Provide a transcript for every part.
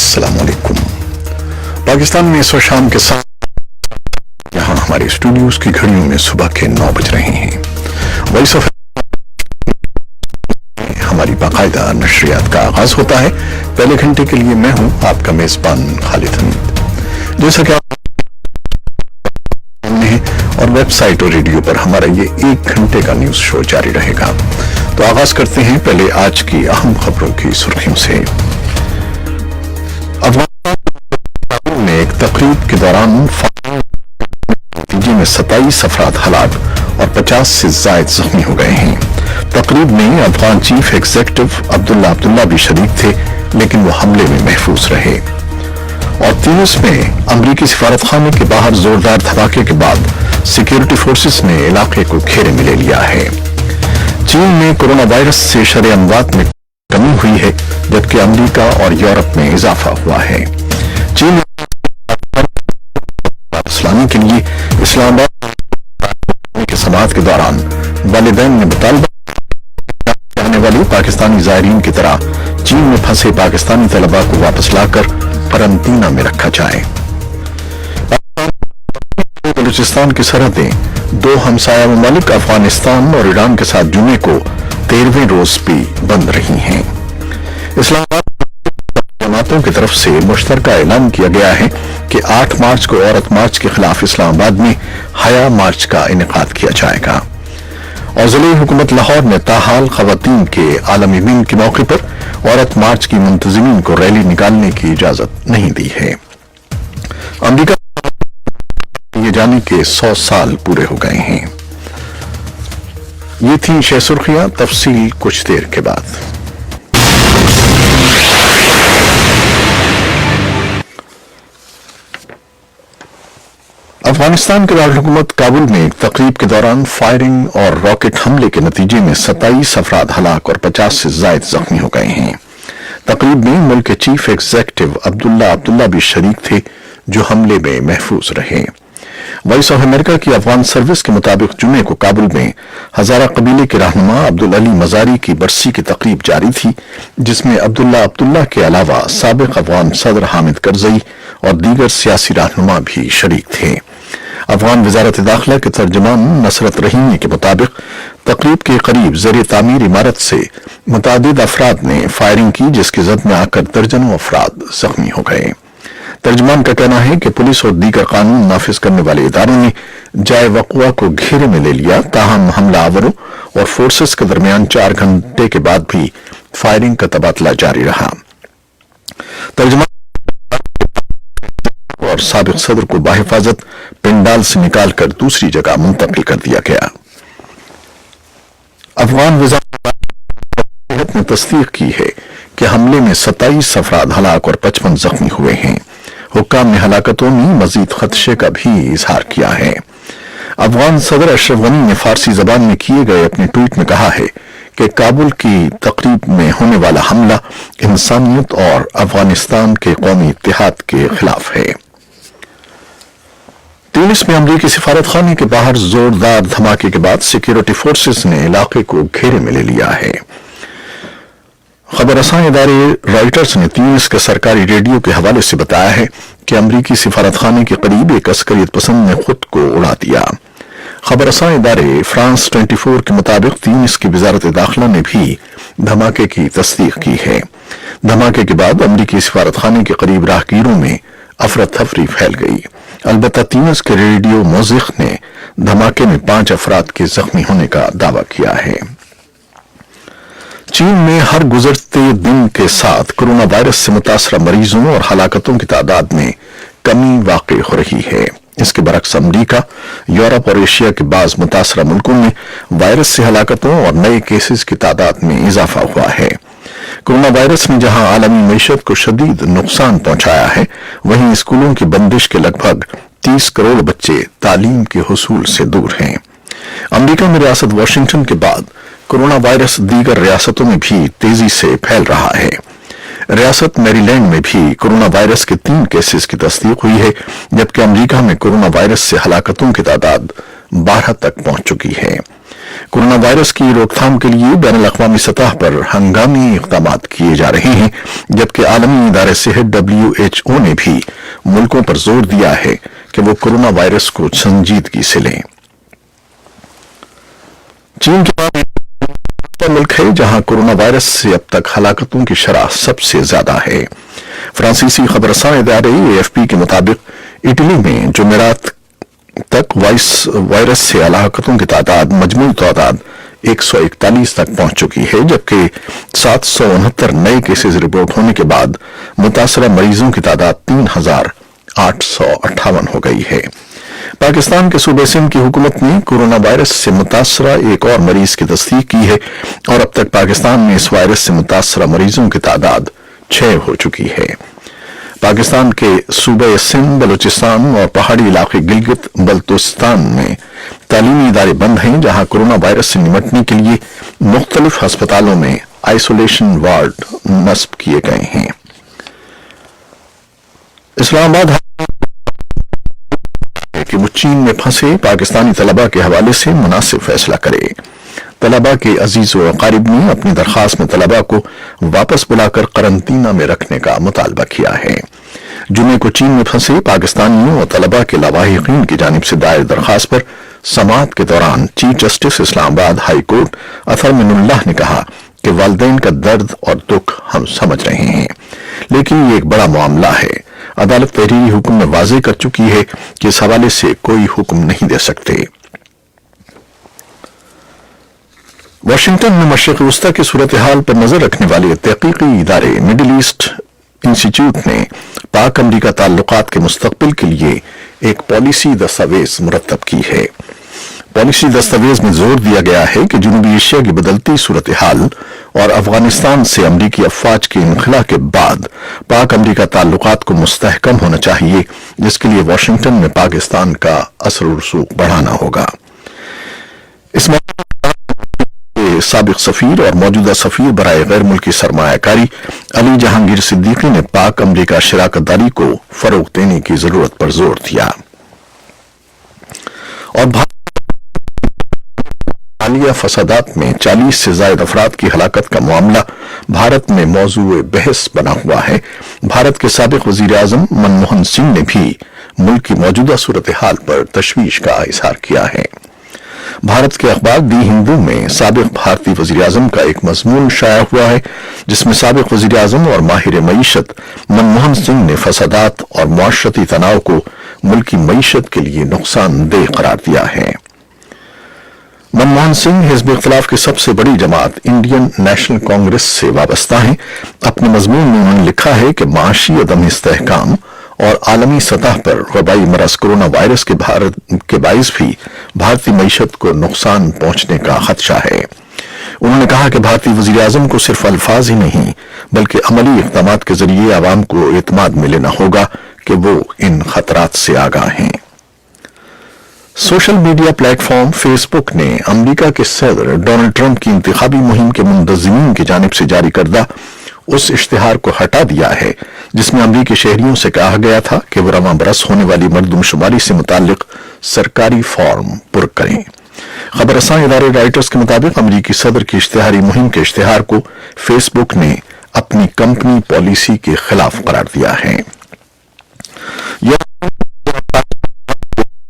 अस्सलाम वालेकुम। पाकिस्तान में इस वक्त शाम के 7 यहाँ हमारे स्टूडियोज की घड़ियों में सुबह के 9 बज रहे हैं। वॉइस ऑफ हमारी बाकायदा नशरियात का आगाज होता है। पहले घंटे के लिए मैं हूं आपका मेजबान खालिद हमीद। जैसा कि आप हैं और वेबसाइट और रेडियो पर हमारा ये 1 घंटे का न्यूज शो जारी रहेगा। तो आगाज करते हैं पहले आज की अहम खबरों की सुर्खियों से। अफगानिस्तान में एक तकरीब के दौरान नतीजे में 27 अफराद हलाक और 50 से जायद जख्मी हो गए हैं। तकरीब में अफगान चीफ एग्जीक्यूटिव अब्दुल्ला भी शरीक थे, लेकिन वो हमले में महफूज रहे। और तुनिस में अमरीकी सिफारतखाने के बाहर जोरदार धमाके के बाद सिक्योरिटी फोर्सेस ने इलाके को घेरे में ले लिया है। चीन में कोरोना वायरस से शरह अमवात में कमी हुई है, जबकि अमेरिका और यूरोप में इजाफा हुआ है। चीन इस्लामी के लिए इस्लामाबाद के समाअत के दौरान वालिदैन ने मुतालबा करने वाली पाकिस्तानी ज़ायरीन की तरह चीन में फंसे पाकिस्तानी तलबा को वापस लाकर करंतना में रखा जाए। बलूचिस्तान की सरहदें 2 हमसाया ममालिक अफगानिस्तान और ईरान के साथ जुमे को 13वें रोज भी बंद रही हैं। इस्लामाबाद जमातों की तरफ से मुश्तरका ऐलान किया गया है कि 8 मार्च को औरत मार्च के खिलाफ इस्लामाबाद में हया मार्च का इनेकाद किया जाएगा। और ज़िले हुकूमत लाहौर ने ताहाल खवातीन के आलमी दिन के मौके पर औरत मार्च की मुंतजिमीन को रैली निकालने की इजाजत नहीं दी है। अमेरिका ये जाने के 100 साल पूरे हो गए हैं। ये थी 6 सुर्खियां, तफसील कुछ देर के बाद। अफगानिस्तान के दारकूमत काबुल में एक तकरीब के दौरान फायरिंग और रॉकेट हमले के नतीजे में 27 अफराद हलाक और 50 से जायद जख्मी हो गए हैं। तकरीब में मुल्क के चीफ एग्जीक्यूटिव अब्दुल्ला भी शरीक थे, जो हमले में महफूज रहे। वॉइस ऑफ अमेरिका की अफगान सर्विस के मुताबिक जुमे को काबुल में हजारा कबीले के रहनुमा अब्दुल अली मजारी की बरसी की तकरीब जारी थी, जिसमें अब्दुल्ला के अलावा साबिक अफगान सदर हामिद करजई और दीगर सियासी रहनुमा भी शरीक थे। अफगान वजारत दाखिला के तर्जमान नसरत रहीमी के मुताबिक तकरीब के करीब ज़ेरे तामीर इमारत से मुतादिद अफराद ने फायरिंग की, जिसकी जद में आकर दर्जनों अफराद जख्मी हो गए। तर्जमान का कहना है कि पुलिस और दीगर कानून नाफिज करने वाले इदारों ने जाए वक़ुआ को घेरे में ले लिया। ताहम हमलावरों और फोर्सेस के दरमियान 4 घंटे के बाद भी फायरिंग का तबादला जारी रहा। तर्जमान और साबिक सदर को बाहिफाजत पिंडाल से निकालकर दूसरी जगह मुंतकिल कर दिया गया। अफगान वज़ारत ने तस्दीक की है कि हमले में 27 अफराद हलाक और 55 जख्मी हुए हैं। हुक्काम ने हलाकतों में मजीद खदशे का भी इजहार किया है। अफगान सदर अशरफ गनी ने फारसी जबान में किए गए अपने ट्वीट में कहा है कि काबुल की तकरीब में होने वाला हमला इंसानियत और अफगानिस्तान के कौमी इत्तेहाद के खिलाफ है। तुनिस में अमरीकी सिफारतखाने के बाहर जोरदार धमाके के बाद सिक्योरिटी फोर्सेस ने इलाके को घेरे में ले लिया है। खबर रसां इदारे रॉयटर्स ने तुनिस के सरकारी रेडियो के हवाले से बताया है कि अमरीकी सिफारतखाने के करीब एक अस्करियत पसंद ने खुद को उड़ा दिया। खबर रसां इदारे फ्रांस 24 के मुताबिक तुनिस की वजारत दाखिला ने भी धमाके की तस्दीक की है। धमाके के बाद अमरीकी सिफारतखाने के करीब राहगीरों में अफरा तफरी फैल गई। अलबत्ता तुनिस के रेडियो मोज़िक ने धमाके में 5 अफराद के जख्मी होने का दावा किया है। चीन में हर गुजरते दिन के साथ कोरोना वायरस से मुतासरा मरीजों और हलाकतों की तादाद में कमी वाक़ई हो रही है। इसके बरक्स अमरीका, यूरोप और एशिया के बाज़ मुतासरा मुल्कों में वायरस से हलाकतों और नए केसेस की तादाद में इजाफा हुआ है। कोरोना वायरस ने जहां आलमी मईशत को शदीद नुकसान पहुंचाया है, वहीं स्कूलों की बंदिश के लगभग 30 करोड़ बच्चे तालीम के हुसूल से दूर हैं। अमरीका में रियासत वाशिंगटन के बाद कोरोना वायरस दीगर रियासतों में भी तेजी से फैल रहा है। रियासत मैरीलैंड में भी कोरोना वायरस के 3 केसेस की तस्दीक हुई है, जबकि अमरीका में कोरोना वायरस से हलाकतों की तादाद 12 तक पहुंच चुकी है। कोरोना वायरस की रोकथाम के लिए बैनुल-अक़वामी सतह पर हंगामी इक़दामात किए जा रहे हैं, जबकि आलमी इदारे सेहत WHO ने भी मुल्कों पर जोर दिया है कि वो कोरोना वायरस को संजीदगी से लें। चीन के बाद मुल्क है जहां कोरोना वायरस से अब तक हलाकतों की शरह सबसे ज्यादा है। फ्रांसीसी खबरसां इदारे AFP के मुताबिक इटली में जुमेरात तक वायरस से हलाकतों की तादाद मजमूई तादाद 141 तक पहुंच चुकी है, जबकि 769 नए केसेस रिपोर्ट होने के बाद मुतासरा मरीजों की तादाद 3,858 हो गई है। पाकिस्तान के सूबे सिंध की हुकूमत ने कोरोना वायरस से मुतासरा एक और मरीज की तस्दीक की है और अब तक पाकिस्तान में इस वायरस से मुतासरा मरीजों की तादाद 6 हो चुकी है। पाकिस्तान के सूबे सिंध, बलूचिस्तान और पहाड़ी इलाके गिलगित बल्तिस्तान में तालीमी इदारे बंद हैं, जहां कोरोना वायरस से निपटने के लिए मुख्तलिफ अस्पतालों में आइसोलेशन वार्ड नस्ब किए गए हैं। इस्लामाबाद कि वो चीन में फंसे पाकिस्तानी तलबा के हवाले से मुनासिब फैसला करे। तलबा के अजीज व अकारिब ने अपनी दरखास्त में तलबा को वापस बुलाकर करंतना में रखने का मुतालबा किया है। जुमे को चीन में फंसे पाकिस्तानियों और तलबा के लवाहिकीन की जानिब से दायर दरखास्त पर समाअत के दौरान chief justice Islamabad high court Athar Minallah ने कहा कि वालिदैन का दर्द और दुख हम समझ रहे हैं, लेकिन ये एक बड़ा मामला है। अदालत तहरीरी हुक्म में वाज़ेह कर चुकी है कि इस हवाले से कोई हुक्म नहीं दे सकते। वाशिंगटन में मशरिक़ वस्ता की सूरत हाल पर नजर रखने वाले तहकीकी इदारे मिडिल ईस्ट इंस्टीट्यूट ने पाक अमरीका ताल्लुकात के मुस्तकबिल के लिए एक पॉलिसी दस्तावेज मुरतब की है। पॉलिसी दस्तावेज में जोर दिया गया है कि जनूबी एशिया की बदलती सूरत हाल और अफगानिस्तान से अमरीकी अफवाज के इनखला के बाद पाक अमरीका ताल्लुकात को मुस्तहकम होना चाहिए, जिसके लिए वाशिंगटन में पाकिस्तान का असर और रसूख बढ़ाना होगा। इस मौके पर साबिक सफीर और मौजूदा सफीर बराए गैर मुल्की सरमायाकारी अली जहांगीर सिद्दीकी ने पाक अमरीका शराकतदारी को फरोग देने की जरूरत पर जोर दिया और हालिया फसादात में 40 से ज्यादा अफराद की हलाकत का मामला भारत में मौजूए बहस बना हुआ है। भारत के साबिक वजीर आजम मनमोहन सिंह ने भी मुल्क की मौजूदा सूरत हाल पर तशवीश का इजहार किया है। भारत के अखबार दी हिंदू में साबिक भारतीय वजीर आजम का एक मजमून शाया हुआ है, जिसमें साबिक वजीर आजम और माहिर मईशत मनमोहन सिंह ने फसादात और मुआशरती तनाव को मुल्क की मईशत के लिए नुकसानदेह करार दिया है। मनमोहन सिंह हिज़्ब इख्तिलाफ की सबसे बड़ी जमात इंडियन नेशनल कांग्रेस से वाबस्ता हैं। अपने मजमून में उन्होंने लिखा है कि माशी अदम इस्तेहकाम और आलमी सतह पर वबाई मरज कोरोना वायरस के बाइस भी भारतीय मईशत को नुकसान पहुंचने का खदशा है। उन्होंने कहा कि भारतीय वजीर आजम को सिर्फ अल्फाज ही नहीं बल्कि अमली इक़दामात के जरिए आवाम को एतमाद में लेना होगा कि वो इन खतरात से आगाह हैं। सोशल मीडिया प्लेटफॉर्म फेसबुक ने अमेरिका के सदर डोनाल्ड ट्रंप की इंतखाबी मुहिम के मुंतज़मीन की जानिब से जारी करदा उस इश्तिहार को हटा दिया है जिसमें अमरीकी शहरियों से कहा गया था कि वो रवां बरस होने वाली मरदमशुमारी से मुताल्लिक सरकारी फॉर्म पुर करें। खबरसां इदारे राइटर्स के मुताबिक अमरीकी सदर की इश्तिहारी मुहिम के इश्तिहार को फेसबुक ने अपनी कंपनी पॉलिसी के खिलाफ करार दिया है।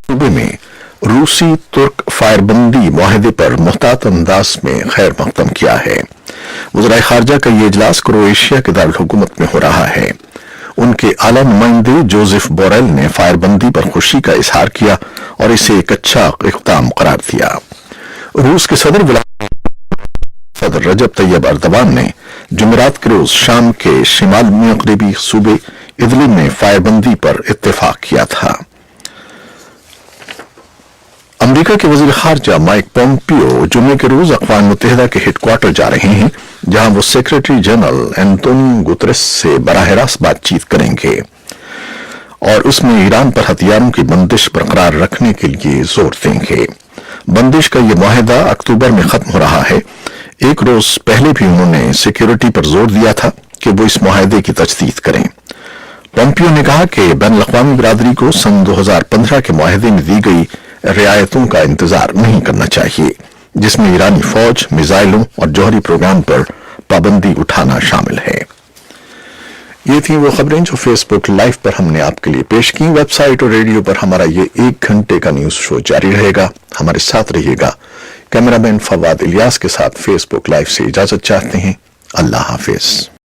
सूबे में रूसी तुर्क फायरबंदी मुआहदे पर मुहतात अंदाज में खैर मकदम किया है। वज़राए खारजा का ये इजलास क्रोएशिया के दारुल हुकूमत में हो रहा है। उनके आला नुमाइंदे जोसेफ बोरेल ने फायरबंदी पर खुशी का इजहार किया और इसे एक अच्छा इक़दाम करार दिया। रूस के सदर रजब तैयब अर्दवान ने जुमेरात के रोज शाम के शिमाल मगरिबी सूबे इदलिब में फायरबंदी पर इत्तेफाक किया था। अमेरिका के वजीर खारजा माइक पोम्पियो जुमे के रोज अक़वाम मुत्तहिदा के हेडक्वार्टर जा रहे हैं, जहां वो सेक्रेटरी जनरल एंटोनियो गुतरेस से बराह रास्त बातचीत करेंगे और उसमें ईरान पर हथियारों की बंदिश बरकरार रखने के लिए जोर देंगे। बंदिश का यह मुआहदा अक्टूबर में खत्म हो रहा है। एक रोज पहले भी उन्होंने सिक्योरिटी पर जोर दिया था कि वो इस मुआहदे की तजदीद करें। पोम्पियो ने कहा कि बैनुल-अक़वामी बिरादरी को सन 2015 के मुआहदे में दी गई रियायतों का इंतजार नहीं करना चाहिए। जिसमें ईरानी फौज, मिसाइलों और जौहरी प्रोग्राम पर पाबंदी उठाना शामिल है। ये थी वो खबरें जो फेसबुक लाइव पर हमने आपके लिए पेश की। वेबसाइट और रेडियो पर हमारा ये 1 घंटे का न्यूज शो जारी रहेगा। हमारे साथ रहिएगा। कैमरामैन फवाद इलियास के साथ फेसबुक लाइव से इजाजत चाहते हैं। अल्लाह हाफिज।